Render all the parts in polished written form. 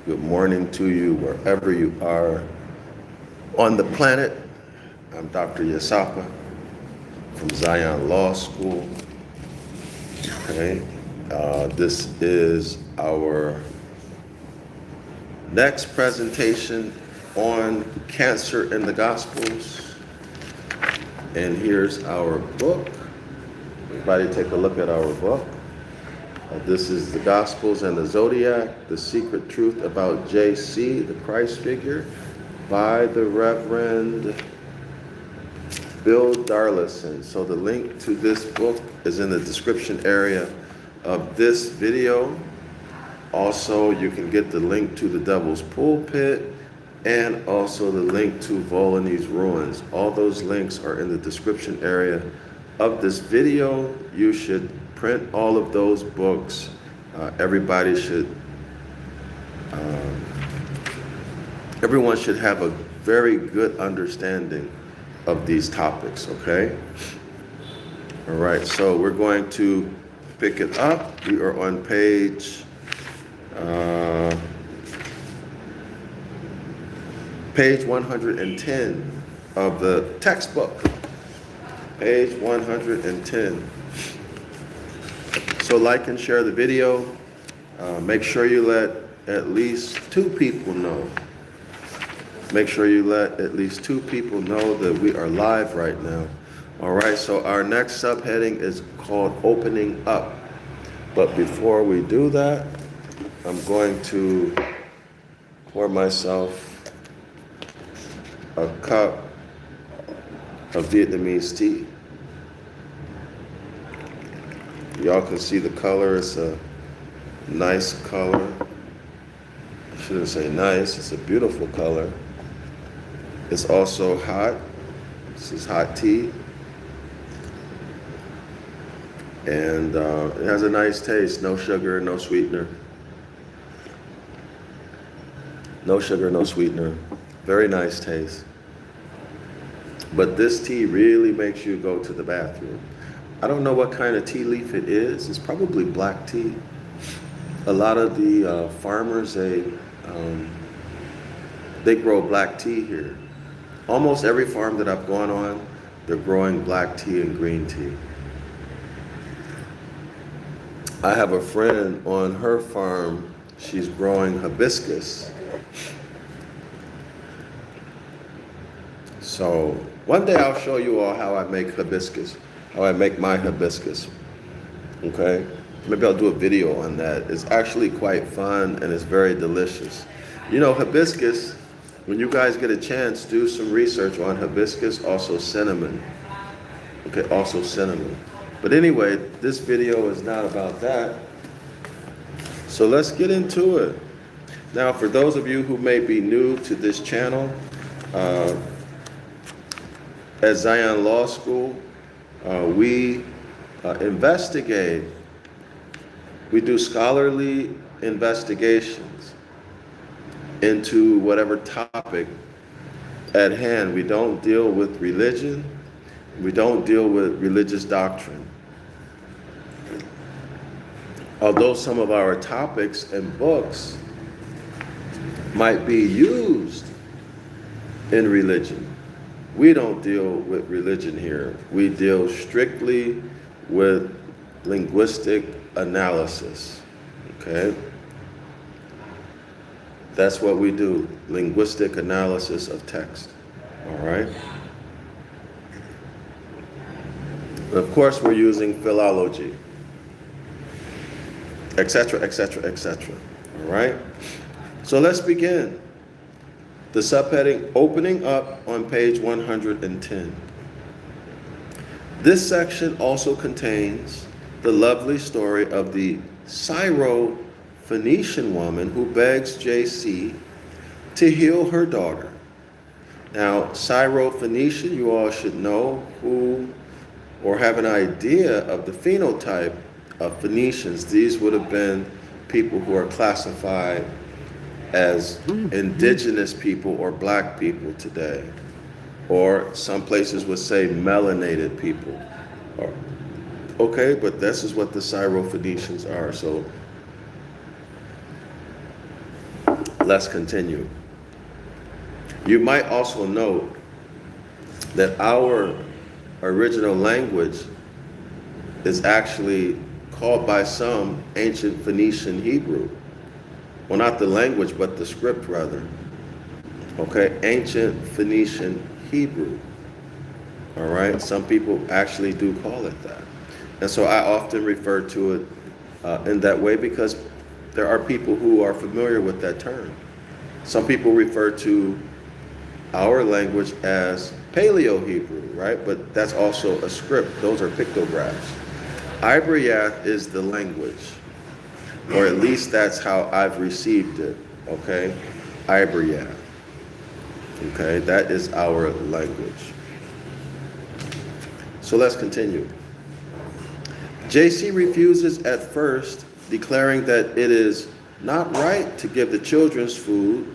Good morning to you wherever you are on the planet. I'm DrYasapa from Zion Law School. Okay, this is our next presentation on cancer in the Gospels. And here's our book. Everybody take a look at our book. This is the Gospels and the Zodiac, the secret truth about JC, the Christ figure, by the Reverend Bill Darrell-El. So the link to this book is in the description area of this video. Also, you can get the link to the Devil's Pulpit and also the link to Volony's Ruins. All those links are in the description area of this video. You should print all of those books. Everybody should, everyone should have a very good understanding of these topics, okay? All right, so we're going to pick it up. We are on page 110 of the textbook. Page 110. So like and share the video. Make sure you let at least 2 people know. Make sure you let at least 2 people know that we are live right now. All right, so our next subheading is called Opening Up. But before we do that, I'm going to pour myself a cup of Vietnamese tea. Y'all can see the color. It's a nice color. I shouldn't say nice. It's a beautiful color. It's also hot. This is hot tea. And it has a nice taste. No sugar, no sweetener. No sugar, no sweetener. Very nice taste. But this tea really makes you go to the bathroom. I don't know what kind of tea leaf it is. It's probably black tea. A lot of the farmers, they grow black tea here. Almost every farm that I've gone on, they're growing black tea and green tea. I have a friend on her farm. She's growing hibiscus. So one day I'll show you all how I make hibiscus. How I make my hibiscus, okay? Maybe I'll do a video on that. It's actually quite fun and it's very delicious. You know, hibiscus, when you guys get a chance, do some research on hibiscus, also cinnamon. Okay, also cinnamon. But anyway, this video is not about that. So let's get into it. Now, for those of you who may be new to this channel, at Zion Law School, we investigate, we do scholarly investigations into whatever topic at hand. We don't deal with religion. We don't deal with religious doctrine. Although some of our topics and books might be used in religion, we don't deal with religion here. We deal strictly with linguistic analysis, okay? That's what we do, linguistic analysis of text, all right? Of course, we're using philology, etc., etc., etc., all right? So let's begin. The subheading, Opening Up, on page 110. This section also contains the lovely story of the Syro-Phoenician woman who begs JC to heal her daughter. Now, Syro-Phoenician, you all should know who or have an idea of the phenotype of Phoenicians. These would have been people who are classified as indigenous people or black people today. Or some places would say melanated people. Okay, but this is what the Syro-Phoenicians are. So Let's continue. You might also note that our original language is actually called by some ancient Phoenician Hebrew. Well, not the language, but the script rather. Okay, ancient Phoenician Hebrew. All right, some people actually do call it that. And so I often refer to it in that way because there are people who are familiar with that term. Some people refer to our language as Paleo Hebrew, right? But that's also a script. Those are pictographs. Ibaryath is the language, or at least that's how I've received it, okay? Ibaryath. Okay, that is our language. So let's continue. JC refuses at first, declaring that it is not right to give the children's food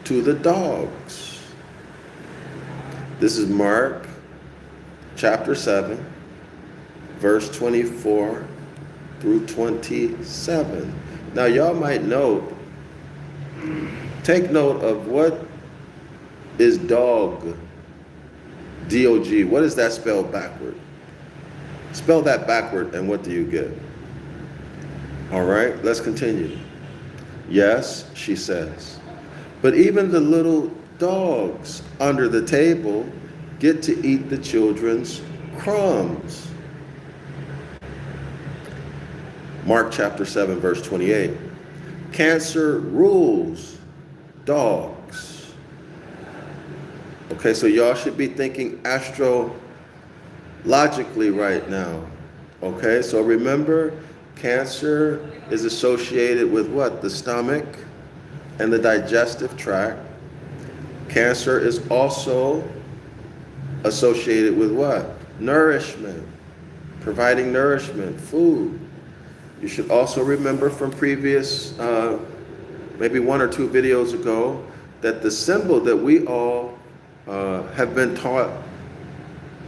to the dogs. This is Mark chapter 7, verse 24 through 27. Now y'all might note, take note of what is dog, D-O-G. What is that spelled backward? Spell that backward and what do you get? All right, let's continue. Yes, she says, but even the little dogs under the table get to eat the children's crumbs. Mark chapter 7, verse 28. Cancer rules dogs. Okay, so y'all should be thinking astrologically right now. Okay, so remember, cancer is associated with what? The stomach and the digestive tract. Cancer is also associated with what? Nourishment, providing nourishment, food. You should also remember from previous, maybe 1 or 2 videos ago, that the symbol that we all have been taught,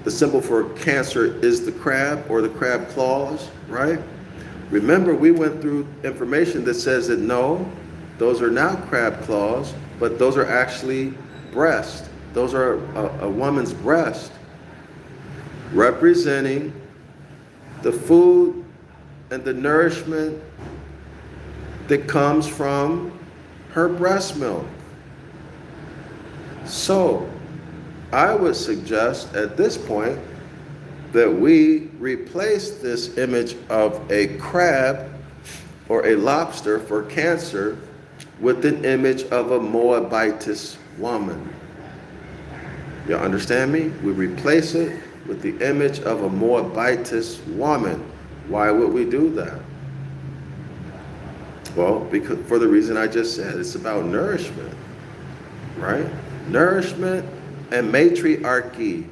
the symbol for cancer is the crab or the crab claws, right? Remember, we went through information that says that no, those are not crab claws, but those are actually breast. Those are a woman's breast, representing the food and the nourishment that comes from her breast milk. So, I would suggest at this point that we replace this image of a crab or a lobster for cancer with an image of a Moabitess woman. You understand me? We replace it with the image of a Moabitess woman. Why would we do that? Well, because for the reason I just said, it's about nourishment, right? Nourishment and matriarchy.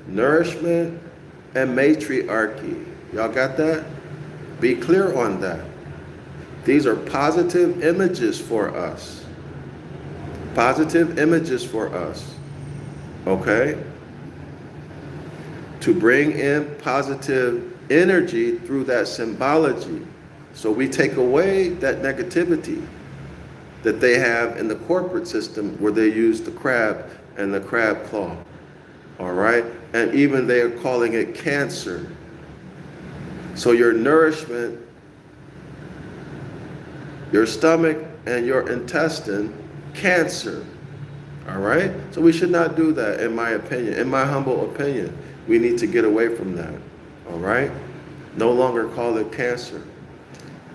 Nourishment and matriarchy. Y'all got that? Be clear on that. These are positive images for us. Positive images for us. Okay? To bring in positive energy through that symbology. So we take away that negativity that they have in the corporate system where they use the crab and the crab claw. All right? And even they are calling it cancer. So your nourishment, your stomach and your intestine, cancer. All right? So we should not do that, in my opinion. In my humble opinion, we need to get away from that. All right? No longer call it cancer.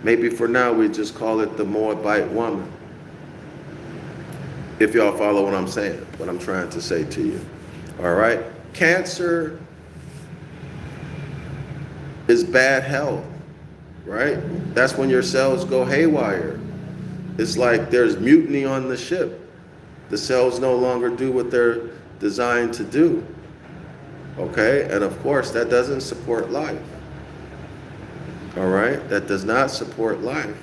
Maybe for now we just call it the Moabite woman. If y'all follow what I'm saying, what I'm trying to say to you. All right? Cancer is bad health, right? That's when your cells go haywire. It's like there's mutiny on the ship. The cells no longer do what they're designed to do. Okay? And of course, that doesn't support life. All right? That does not support life.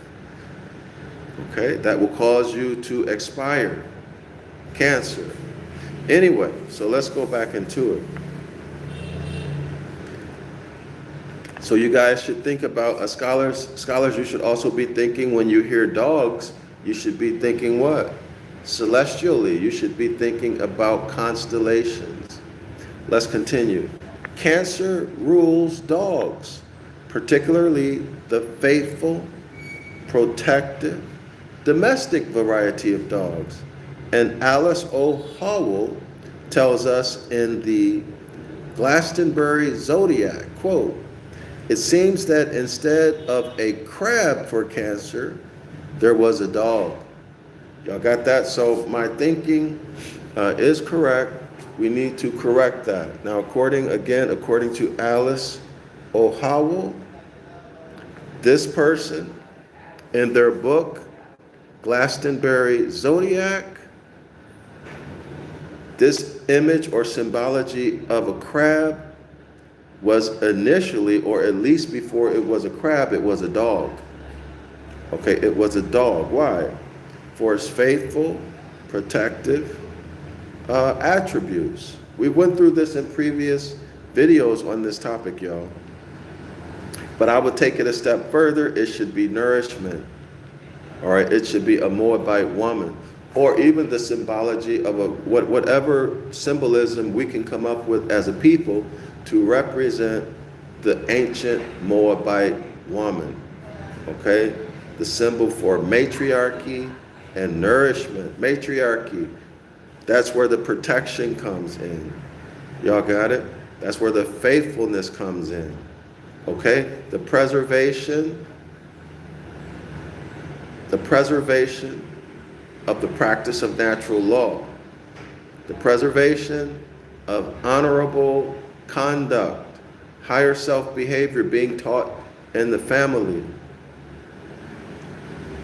Okay? That will cause you to expire. Cancer. Anyway, so let's go back into it. So you guys should think about, scholars, you should also be thinking when you hear dogs, You should be thinking what? Celestially. You should be thinking about constellations. Let's continue. Cancer rules dogs, particularly the faithful, protective, domestic variety of dogs. And Alice O. Howell tells us in the Glastonbury Zodiac, quote, "It seems that instead of a crab for Cancer, there was a dog." Y'all got that? So my thinking is correct. We need to correct that. Now, according to Alice O. Howell, this person, in their book, Glastonbury Zodiac, this image or symbology of a crab was initially, or at least before it was a crab, it was a dog. Okay, it was a dog. Why? For its faithful, protective attributes. We went through this in previous videos on this topic, y'all. But I would take it a step further. It should be nourishment. All right, it should be a Moabite woman, or even the symbology of whatever symbolism we can come up with as a people to represent the ancient Moabite woman. Okay, the symbol for matriarchy and nourishment. Matriarchy, that's where the protection comes in. Y'all got it? That's where the faithfulness comes in. Okay, the preservation of the practice of natural law, the preservation of honorable conduct, higher self-behavior being taught in the family,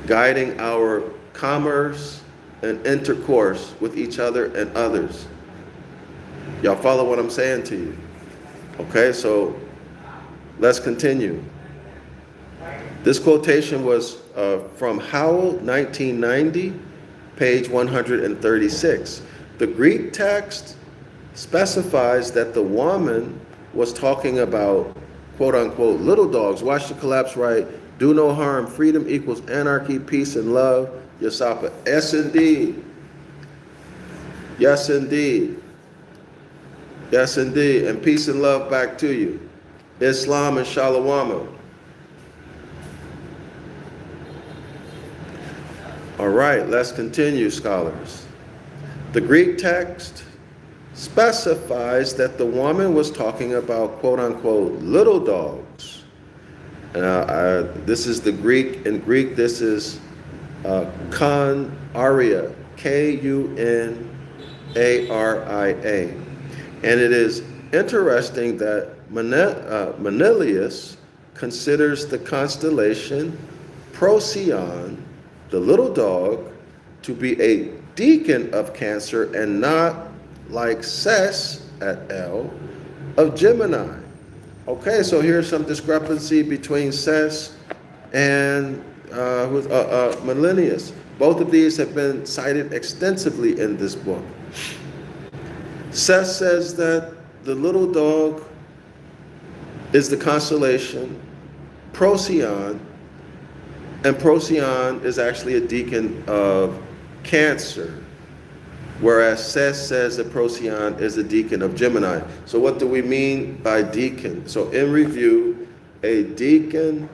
guiding our commerce and intercourse with each other and others. Y'all follow what I'm saying to you? Okay, so let's continue. This quotation was from Howell, 1990, page 136. The Greek text specifies that the woman was talking about, quote unquote, little dogs. Watch the collapse right. Do no harm. Freedom equals anarchy, peace, and love. DrYasapa. Yes, indeed. Yes, indeed. Yes, indeed. And peace and love back to you. Islam and Shalom. All right, let's continue, scholars. The Greek text specifies that the woman was talking about, quote unquote, little dogs. This is the Greek. In Greek, this is Kunaria, Kunaria. And it is interesting that Menelaus considers the constellation Procyon, the little dog, to be a deacon of Cancer and not like Ses et al. Of Gemini. Okay, so here's some discrepancy between Ses and Menelaus. Both of these have been cited extensively in this book. Ses says that the little dog is the constellation Procyon, and Procyon is actually a deacon of Cancer, whereas Ses says that Procyon is a deacon of Gemini. So what do we mean by deacon? So in review, a deacon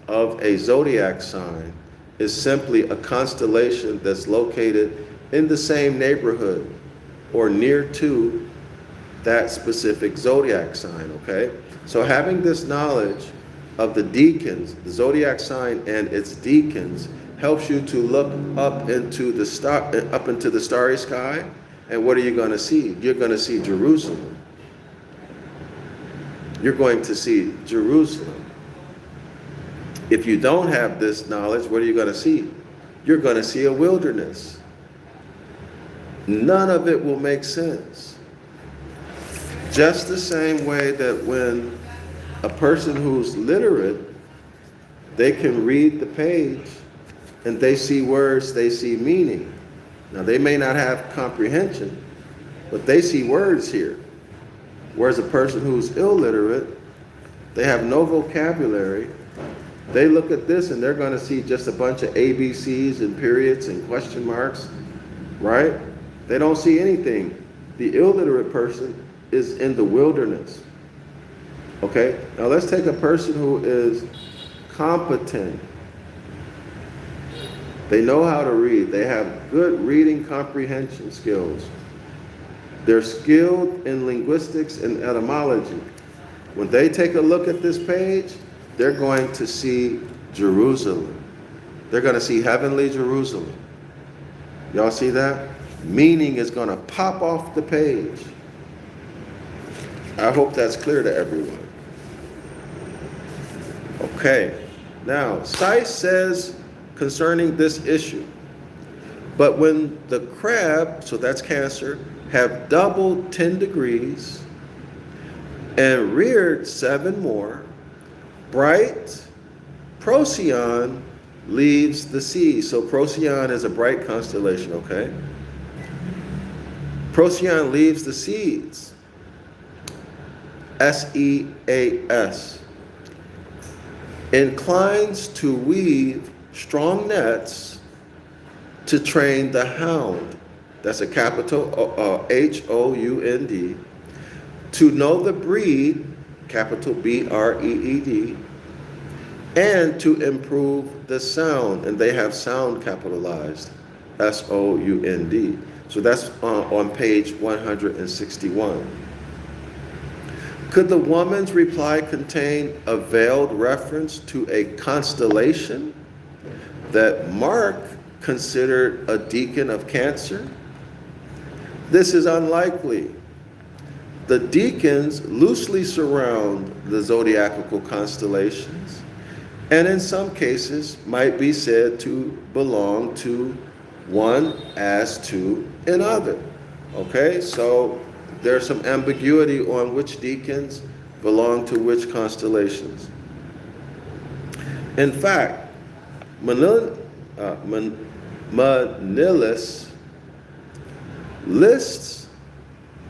of a zodiac sign is simply a constellation that's located in the same neighborhood or near to that specific zodiac sign, okay? So having this knowledge of the deacons, the zodiac sign and its deacons, helps you to look up into the starry sky, and what are you going to see? You're going to see Jerusalem. You're going to see Jerusalem. If you don't have this knowledge, what are you going to see? You're going to see a wilderness. None of it will make sense. Just the same way that when a person who's literate, they can read the page and they see words, they see meaning. Now they may not have comprehension, but they see words here. Whereas a person who's illiterate, they have no vocabulary, They look at this and they're going to see just a bunch of ABCs and periods and question marks, right? They don't see anything. The illiterate person is in the wilderness. Okay? Now let's take a person who is competent. They know how to read. They have good reading comprehension skills. They're skilled in linguistics and etymology. When they take a look at this page, they're going to see Jerusalem. They're going to see heavenly Jerusalem. Y'all see that? Meaning is going to pop off the page. I hope that's clear to everyone. Okay. Now, Seiss says concerning this issue, but when the crab, so that's Cancer, have doubled 10 degrees and reared 7 more, bright Procyon leaves the sea. So Procyon is a bright constellation, okay? Procyon leaves the seeds, S-E-A-S, inclines to weave strong nets to train the hound. That's a capital H-O-U-N-D. To know the breed, capital B-R-E-E-D, and to improve the sound. And they have sound capitalized, S-O-U-N-D. So that's on page 161. Could the woman's reply contain a veiled reference to a constellation that Mark considered a deacon of Cancer? This is unlikely. The deacons loosely surround the zodiacal constellations, and in some cases might be said to belong to one as to another. Okay, so there's some ambiguity on which deacons belong to which constellations. In fact, Manilius lists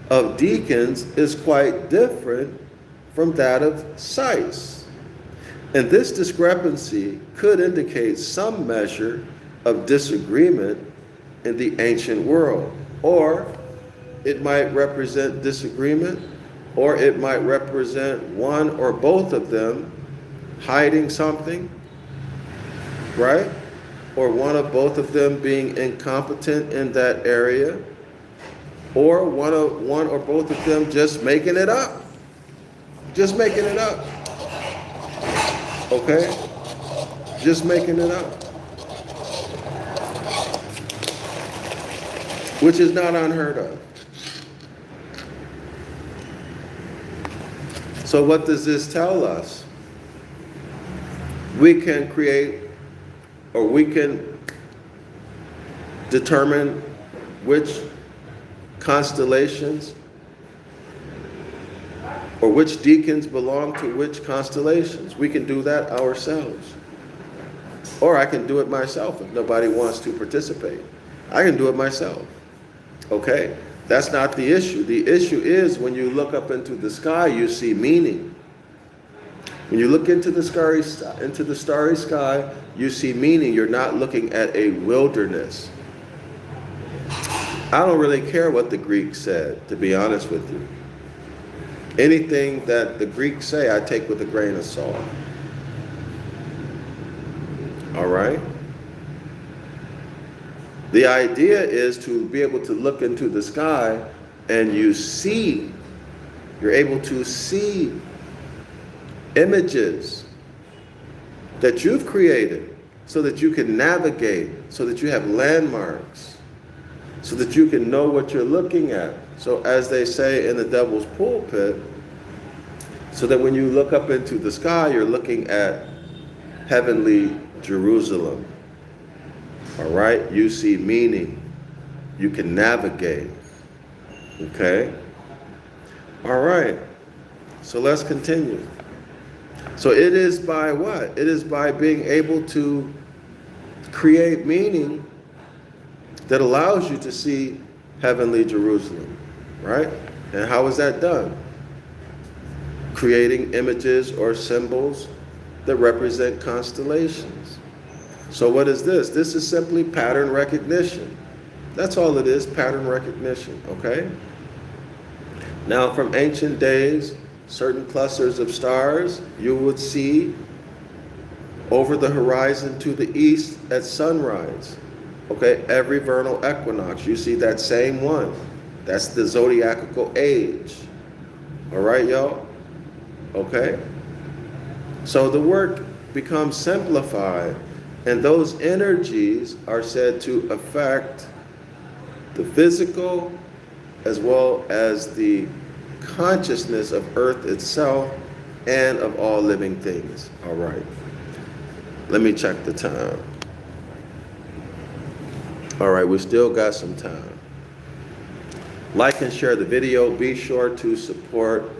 of deacons is quite different from that of Seiss. And this discrepancy could indicate some measure of disagreement in the ancient world. Or it might represent disagreement, or it might represent one or both of them hiding something, right? Or one of both of them being incompetent in that area, or one or both of them just making it up. Just making it up. Okay? Just making it up. Which is not unheard of. So what does this tell us? We can create, or we can determine which constellations or which deacons belong to which constellations. We can do that ourselves. Or I can do it myself if nobody wants to participate. I can do it myself. Okay? That's not the issue. The issue is when you look up into the sky, you see meaning. When you look into the starry sky, you see meaning. You're not looking at a wilderness. I don't really care what the Greeks said, to be honest with you. Anything that the Greeks say, I take with a grain of salt. All right? The idea is to be able to look into the sky and you're able to see images that you've created so that you can navigate, so that you have landmarks, so that you can know what you're looking at. So as they say in the devil's pulpit, so that when you look up into the sky, you're looking at heavenly Jerusalem. All right? You see meaning. You can navigate. Okay? All right. So let's continue. So it is by what? It is by being able to create meaning that allows you to see heavenly Jerusalem. Right? And how is that done? Creating images or symbols that represent constellations. So what is this? This is simply pattern recognition. That's all it is, pattern recognition, okay? Now, from ancient days, certain clusters of stars you would see over the horizon to the east at sunrise. Okay, every vernal equinox, you see that same one. That's the zodiacal age. All right, y'all? Okay? So the work becomes simplified, and those energies are said to affect the physical as well as the consciousness of Earth itself and of all living things. All right. Let me check the time. All right, we still got some time. Like and share the video. Be sure to support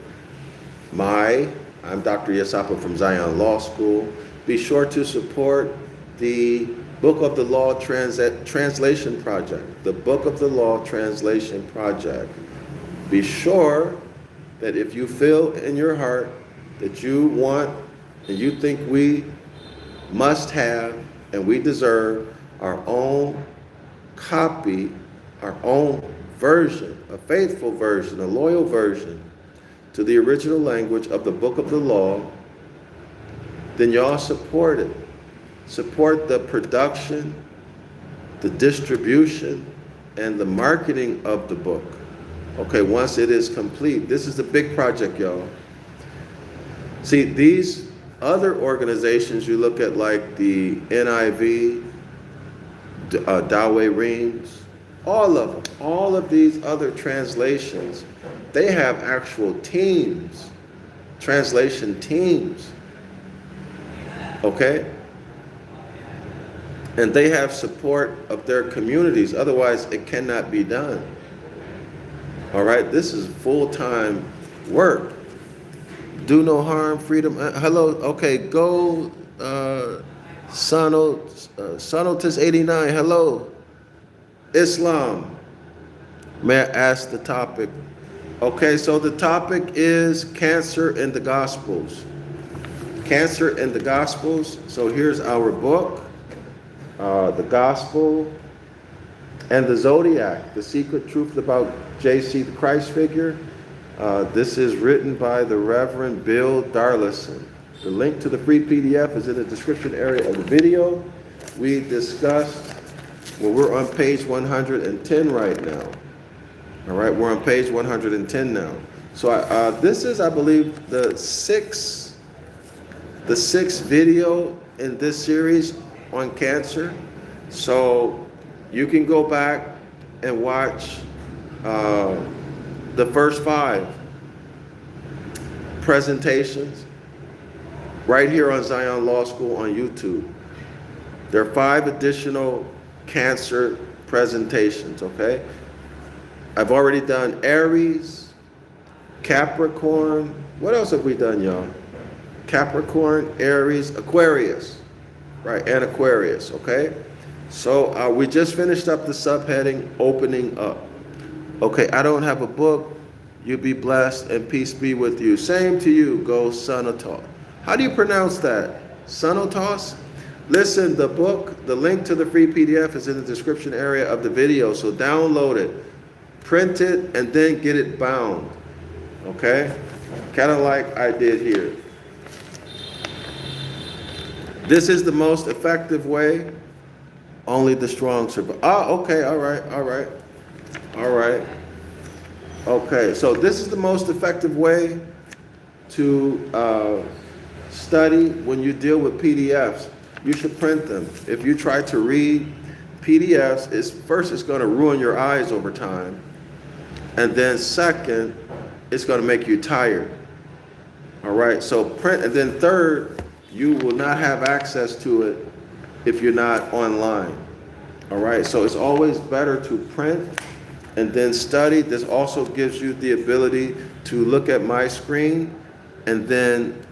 I'm Dr. Yasapa from Zion Law School. Be sure to support the Book of the Law Translation Project. The Book of the Law Translation Project. Be sure that if you feel in your heart that you want and you think we must have and we deserve our own copy, our own version, a faithful version, a loyal version to the original language of the Book of the Law, then y'all support it. Support the production, the distribution, and the marketing of the book. Okay, once it is complete. This is the big project, y'all. See, these other organizations you look at, like the NIV, Dawei Reams, all of them, all of these other translations, they have actual teams, translation teams, okay? And they have support of their communities, otherwise it cannot be done. All right, this is full-time work. Do no harm, freedom, hello, okay, go, Sonotis 89, hello. Islam. May I ask the topic? Okay, so the topic is cancer in the Gospels. Cancer in the Gospels. So here's our book, The Gospel and the Zodiac, The Secret Truth About J.C. the Christ Figure. This is written by the Reverend Bill Darrell-El. The link to the free PDF is in the description area of the video. We discussed, well, we're on page 110 right now. All right, we're on page 110 now. So this is, I believe, the sixth video in this series on cancer. So you can go back and watch the first 5 presentations right here on Zion Law School on YouTube. There are 5 additional cancer presentations, okay? I've already done Aries, Capricorn. What else have we done, y'all? Capricorn, Aries, Aquarius, right? And Aquarius, okay? So we just finished up the subheading, opening up. Okay, I don't have a book. You be blessed and peace be with you. Same to you, go Sonotos. How do you pronounce that? Sonotos? Listen, the book, the link to the free PDF is in the description area of the video, so download it, print it, and then get it bound, okay? Kind of like I did here. This is the most effective way. Only the strong survive. Oh, okay, all right. Okay, so this is the most effective way to study when you deal with PDFs. You should print them. If you try to read PDFs, it's going to ruin your eyes over time. And then second, it's going to make you tired. All right, so print. And then third, you will not have access to it if you're not online. All right, so it's always better to print and then study. This also gives you the ability to look at my screen and then,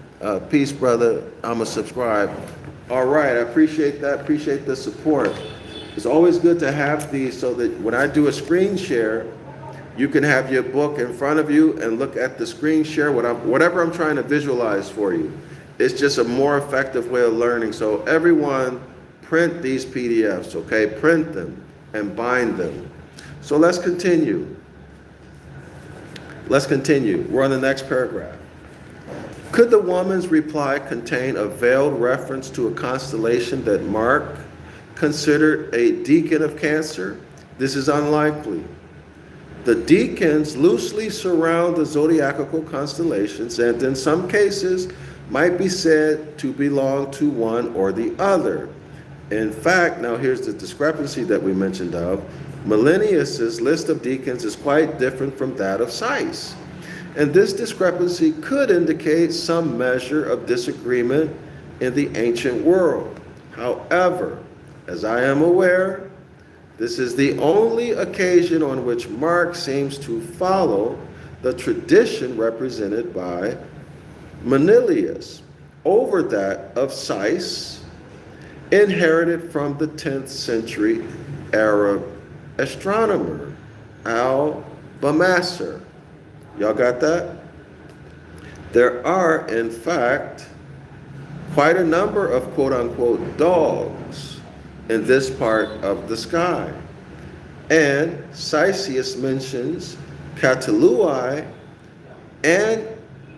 peace, brother, I'm a subscribe. All right, I appreciate that, appreciate the support. It's always good to have these so that when I do a screen share, you can have your book in front of you and look at the screen share, whatever I'm trying to visualize for you. it's just a more effective way of learning. So everyone print these PDFs, okay? Print them and bind them. So let's continue. Let's continue. We're on the next paragraph. Could the woman's reply contain a veiled reference to a constellation that Mark considered a deacon of Cancer? This is unlikely. The deacons loosely surround the zodiacal constellations and in some cases might be said to belong to one or the other. In fact, now here's the discrepancy that we mentioned of. Millennius's list of deacons is quite different from that of Seiss. And this discrepancy could indicate some measure of disagreement in the ancient world. However, as I am aware, this is the only occasion on which Mark seems to follow the tradition represented by Manilius over that of Seiss, inherited from the 10th century Arab astronomer Al-Bamasir. Y'all got that? There are, in fact, quite a number of quote-unquote dogs in this part of the sky. And Saisius mentions Catalui and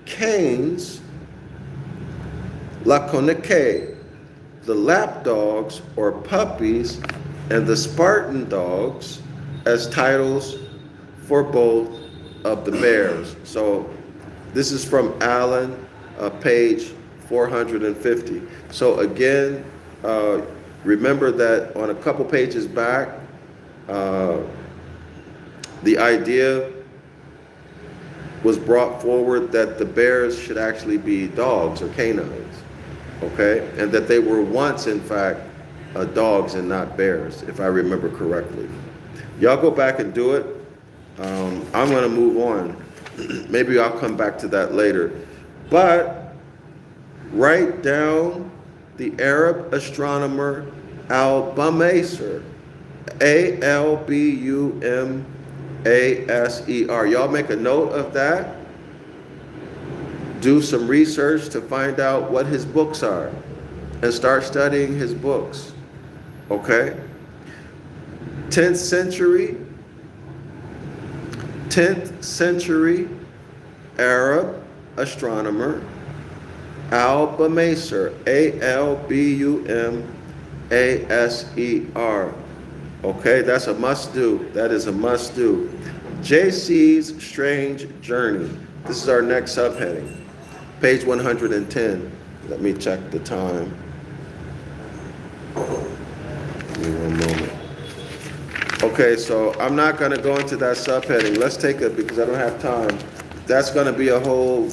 Cain's Laconike, the lapdogs or puppies, and the Spartan dogs as titles for both of the bears. So this is from Allen, page 450. So again, remember that on a couple pages back, the idea was brought forward that the bears should actually be dogs or canines, okay? And that they were once, in fact, dogs and not bears, if I remember correctly. Y'all go back and do it. I'm going to move on. Maybe I'll come back to that later. But write down the Arab astronomer Al-Bamasir, Albumaser. Y'all make a note of that. Do some research to find out what his books are and start studying his books. Okay? 10th century Arab astronomer Al-Bamasir, Albumaser. Okay, that's a must do. That is a must do. JC's Strange Journey. This is our next subheading. Page 110. Let me check the time. Give me one moment. Okay, so I'm not going to go into that subheading. Let's take it because I don't have time. That's going to be a whole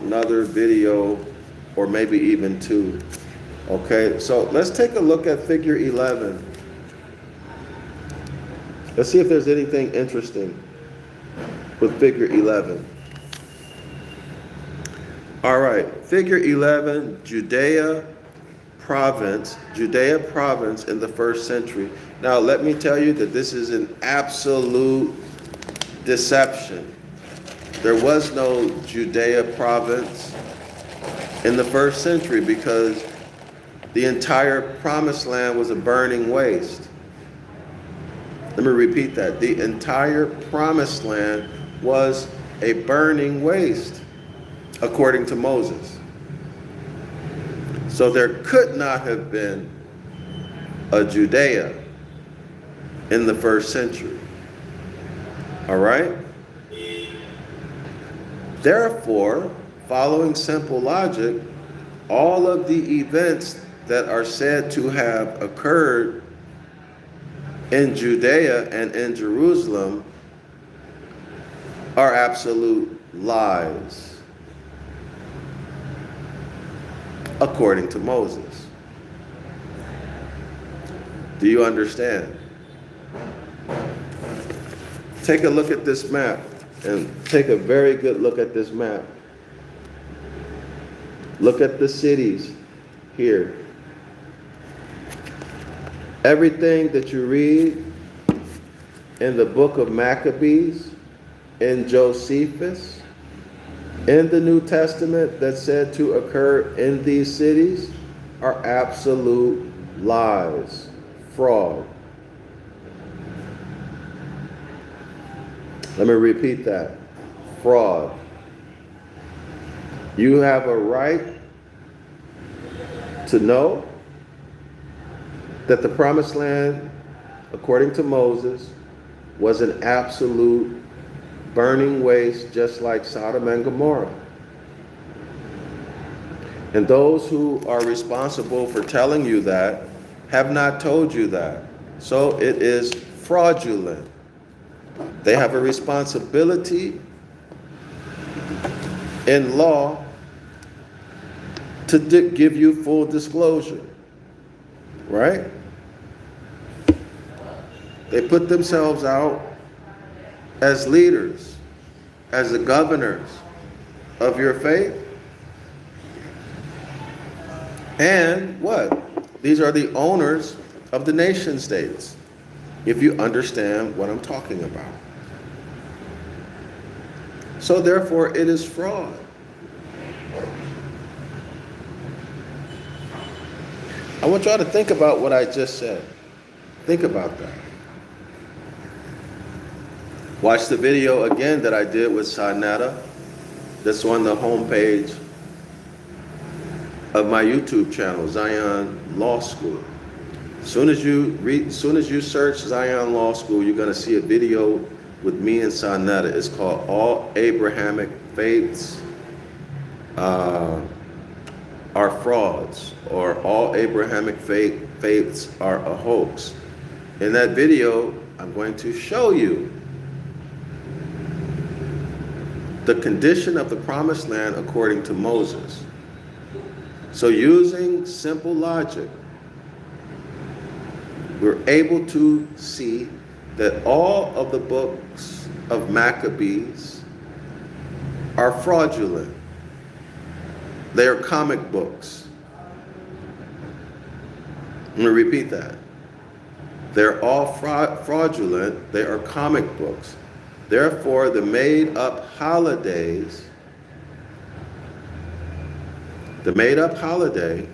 nother video, or maybe even two. Okay, so let's take a look at figure 11. Let's see if there's anything interesting with figure 11. All right, figure 11, Judea province in the 1st century. Now, let me tell you that this is an absolute deception. There was no Judea province in the 1st century because the entire promised land was a burning waste. Let me repeat that. The entire promised land was a burning waste, according to Moses. So there could not have been a Judea in the 1st century. All right? Therefore, following simple logic, all of the events that are said to have occurred in Judea and in Jerusalem are absolute lies, according to Moses. Do you understand? Take a look at this map, and take a very good look at this map. Look at the cities here. Everything that you read in the book of Maccabees, in Josephus, in the New Testament that's said to occur in these cities are absolute lies, fraud. Let me repeat that. Fraud. You have a right to know that the promised land, according to Moses, was an absolute burning waste, just like Sodom and Gomorrah. And those who are responsible for telling you that have not told you that. So it is fraudulent. They have a responsibility in law to give you full disclosure, right? They put themselves out as leaders, as the governors of your faith. And what? These are the owners of the nation states, if you understand what I'm talking about. So therefore, it is fraud. I want y'all to think about what I just said. Think about that. Watch the video again that I did with Sanetta. That's on the homepage of my YouTube channel, Zion Law School. As soon as you search Zion Law School, you're going to see a video with me and Sanetta. It's called All Abrahamic Faiths Are Frauds, or All Abrahamic Faiths Are a Hoax. In that video, I'm going to show you the condition of the promised land according to Moses. So using simple logic, we're able to see that all of the books of Maccabees are fraudulent. They are comic books. I'm going to repeat that. They're all fraudulent. They are comic books. Therefore, the made-up holidays, the made-up holiday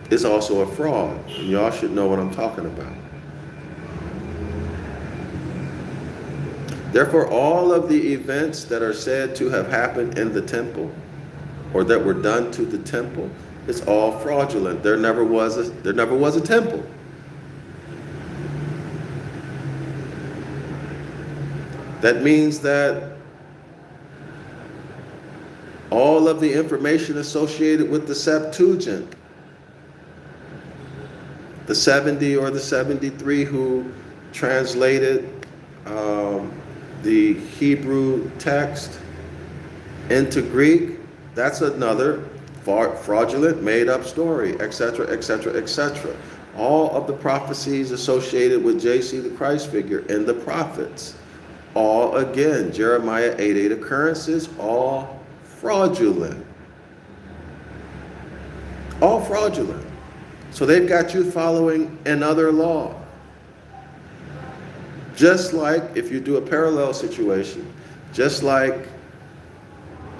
is also a fraud. And y'all should know what I'm talking about. Therefore, all of the events that are said to have happened in the temple, or that were done to the temple, it's all fraudulent. There never was a temple. That means that all of the information associated with the Septuagint, the 70 or the 73 who translated the Hebrew text into Greek, that's another fraudulent, made-up story, etc., etc., etc. All of the prophecies associated with JC, the Christ figure, and the prophets, all again, Jeremiah 8:8 occurrences, all fraudulent. All fraudulent. So they've got you following another law. Just like if you do a parallel situation, just like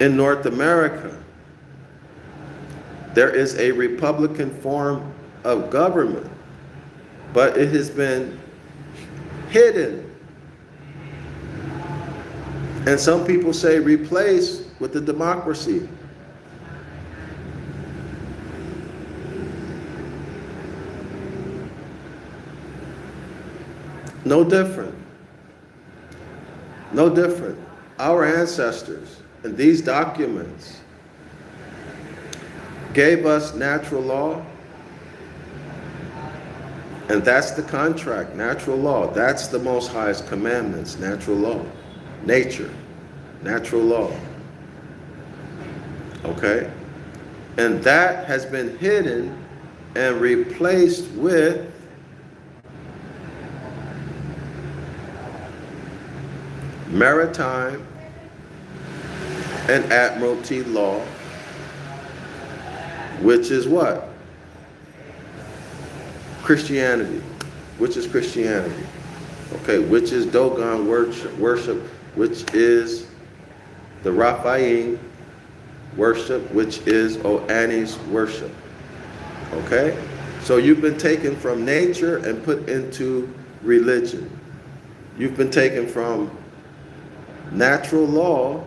in North America, there is a Republican form of government, but it has been hidden. And some people say replace with the democracy. No different. No different. Our ancestors and these documents gave us natural law, and that's the contract, natural law. That's the Most High's commandments, natural law. Nature, natural law. Okay? And that has been hidden and replaced with maritime and admiralty law, which is what? Christianity. Which is Christianity. Okay, which is Dogon worship, which is the Raphaim worship, which is Oani's worship. Okay? So you've been taken from nature and put into religion. You've been taken from natural law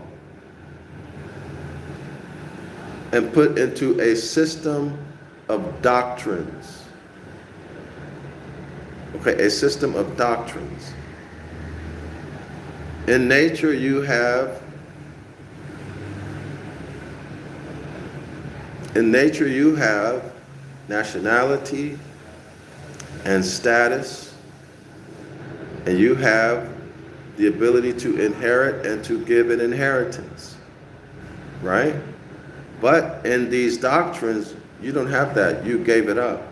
and put into a system of doctrines. Okay, a system of doctrines. In nature you have nationality and status, and you have the ability to inherit and to give an inheritance, right? But in these doctrines, you don't have that. You gave it up,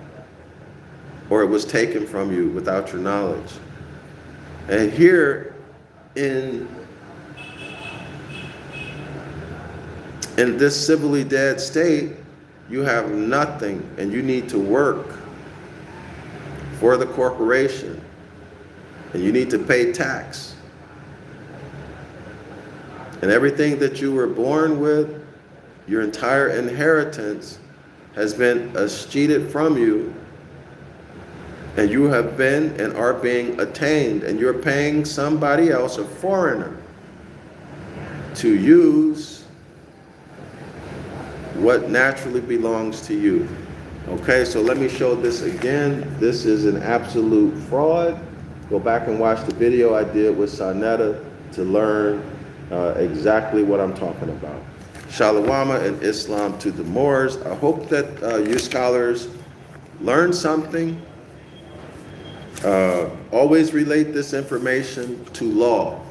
or it was taken from you without your knowledge. And here in this civilly dead state, you have nothing, and you need to work for the corporation, and you need to pay tax. And everything that you were born with, your entire inheritance has been escheated from you, and you have been and are being attained, and you're paying somebody else, a foreigner, to use what naturally belongs to you. Okay, so let me show this again. This is an absolute fraud. Go back and watch the video I did with Sanetta to learn exactly what I'm talking about. Shalawama and Islam to the Moors. I hope that you scholars learn something. Always relate this information to law.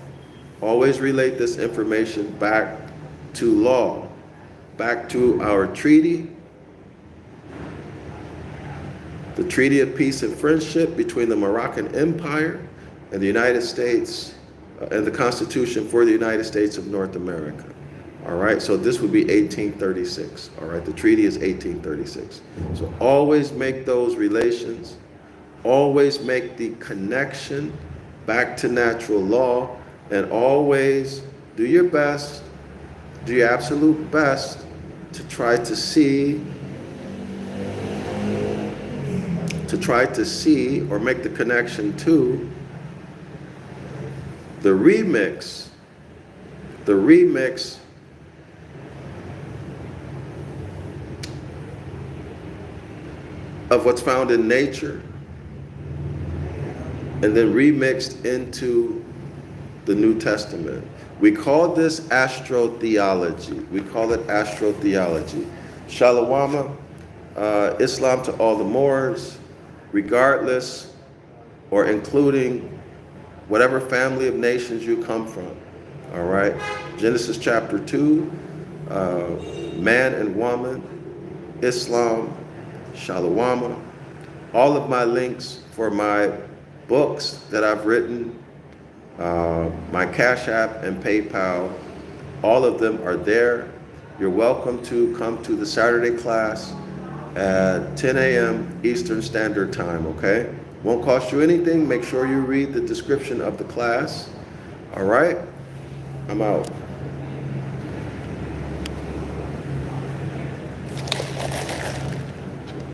Always relate this information back to law, back to our treaty, the Treaty of Peace and Friendship between the Moroccan Empire and the United States, and the Constitution for the United States of North America. All right, so this would be 1836. All right, the treaty is 1836. So always make those relations, always make the connection back to natural law, and always do your best, do your absolute best to try to see or make the connection to the remix of what's found in nature, and then remixed into the New Testament. We call this astrotheology. We call it astrotheology. Shalawama, Islam to all the Moors, regardless or including whatever family of nations you come from. All right. Genesis chapter 2, man and woman, Islam, Shalawama. All of my links for my books that I've written, my Cash App and PayPal, all of them are there. You're welcome to come to the Saturday class at 10 a.m. Eastern Standard Time, okay? Won't cost you anything. Make sure you read the description of the class. All right? I'm out.